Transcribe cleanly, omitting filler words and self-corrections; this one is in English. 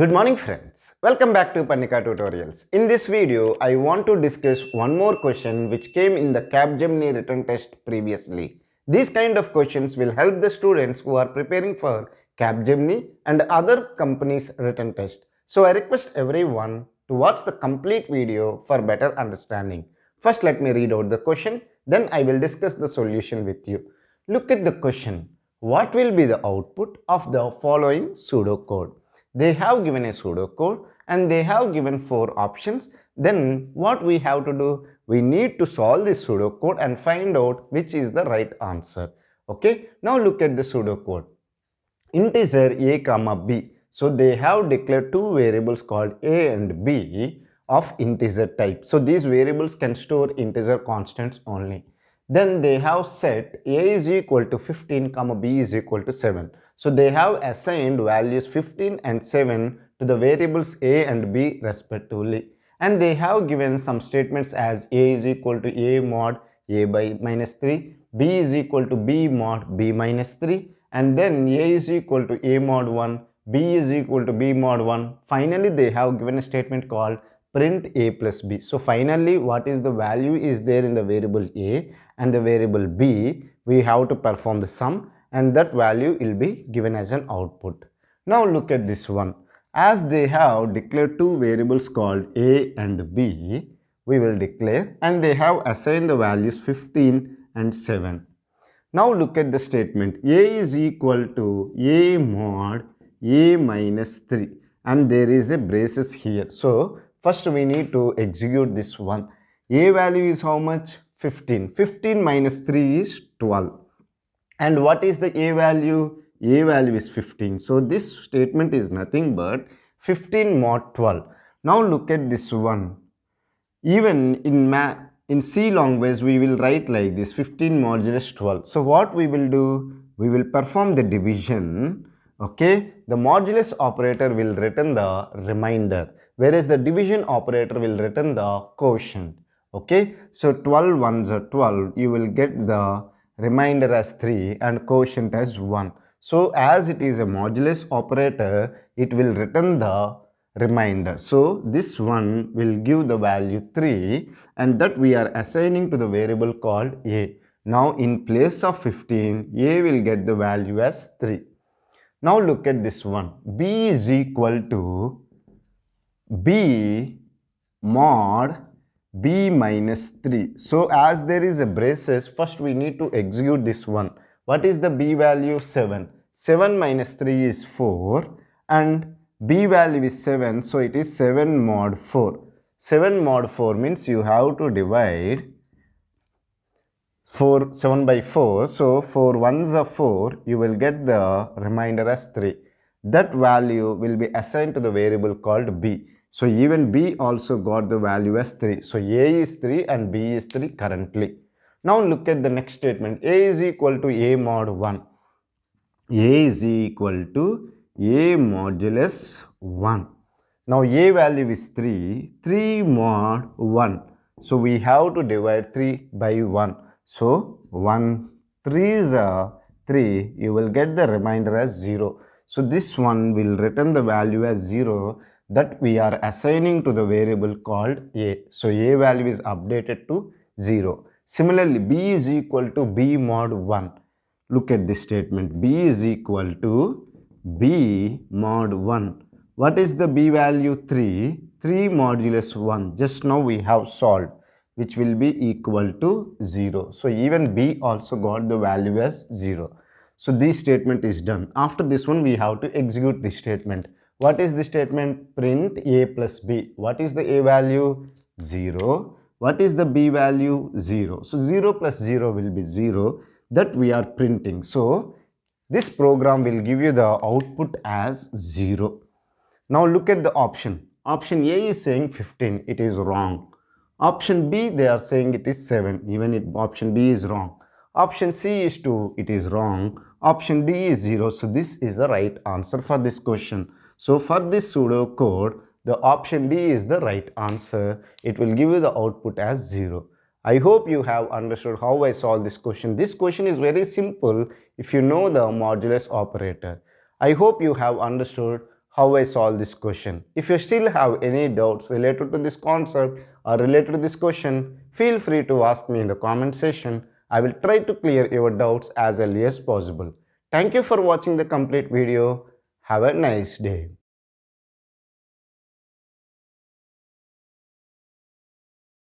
Good morning friends. Welcome back to Panika Tutorials. In this video, I want to discuss one more question which came in the Capgemini written test previously. These kind of questions will help the students who are preparing for Capgemini and other companies written test. So I request everyone to watch the complete video for better understanding. First let me read out the question, then I will discuss the solution with you. Look at the question. What will be the output of the following pseudocode? They have given a pseudocode and they have given 4 options. Then what we have to do? We need to solve this pseudocode and find out which is the right answer. Okay, now look at the pseudocode. Integer a comma b. So they have declared 2 variables called a and b of integer type. So these variables can store integer constants only. Then they have set a is equal to 15 comma b is equal to 7. So they have assigned values 15 and 7 to the variables a and b respectively. And they have given some statements as a is equal to a mod a by minus 3, b is equal to b mod b minus 3, and then a is equal to a mod 1, b is equal to b mod 1. Finally, they have given a statement called print a plus b. So finally, what is the value is there in the variable a and the variable b, we have to perform the sum and that value will be given as an output. Now look at this one. As they have declared 2 variables called a and b, we will declare, and they have assigned the values 15 and 7. Now look at the statement. A is equal to a mod a minus 3 and there is a braces here. So first we need to execute this one. A value is how much? 15. 15 minus 3 is 12. And what is the a value? A value is 15. So this statement is nothing but 15 mod 12. Now look at this one. Even in C language we will write like this, 15 modulus 12. So what we will do? We will perform the division. Okay, the modulus operator will return the remainder, whereas the division operator will return the quotient. Okay, so 12 ones are 12. You will get the remainder as 3 and quotient as 1. So as it is a modulus operator, it will return the remainder. So this one will give the value 3 and that we are assigning to the variable called a. Now in place of 15, a will get the value as 3. Now look at this one. B is equal to b mod b minus 3. So as there is a braces, first we need to execute this one. What is the b value? 7. 7 minus 3 is 4 and b value is 7, so it is 7 mod 4. 7 mod 4 means you have to divide 7 by 4. So 4 ones are 4, you will get the remainder as 3. That value will be assigned to the variable called b. So even b also got the value as 3. So a is 3 and b is 3 currently. Now look at the next statement. A is equal to a mod 1. A is equal to a modulus 1. Now a value is 3. 3 mod 1. So we have to divide 3 by 1. So 1 3 is 3. You will get the remainder as 0. So this one will return the value as 0 that we are assigning to the variable called a. So a value is updated to 0. Similarly, b is equal to b mod 1. Look at this statement. B is equal to b mod 1. What is the b value? 3. 3 modulus 1. Just now we have solved, which will be equal to 0. So even b also got the value as 0. So this statement is done. After this one, we have to execute this statement. What is the statement? Print a plus b. What is the a value? 0. What is the b value? 0. So 0 plus 0 will be 0. That we are printing. So this program will give you the output as 0. Now look at the option. Option A is saying 15. It is wrong. Option B, they are saying it is 7. Even if option B is wrong. Option C is 2. It is wrong. Option D is 0. So this is the right answer for this question. So for this pseudocode, the option D is the right answer. It will give you the output as 0. I hope you have understood how I solved this question. This question is very simple if you know the modulus operator. I hope you have understood how I solve this question. If you still have any doubts related to this concept or related to this question, feel free to ask me in the comment section. I will try to clear your doubts as early as possible. Thank you for watching the complete video. Have a nice day.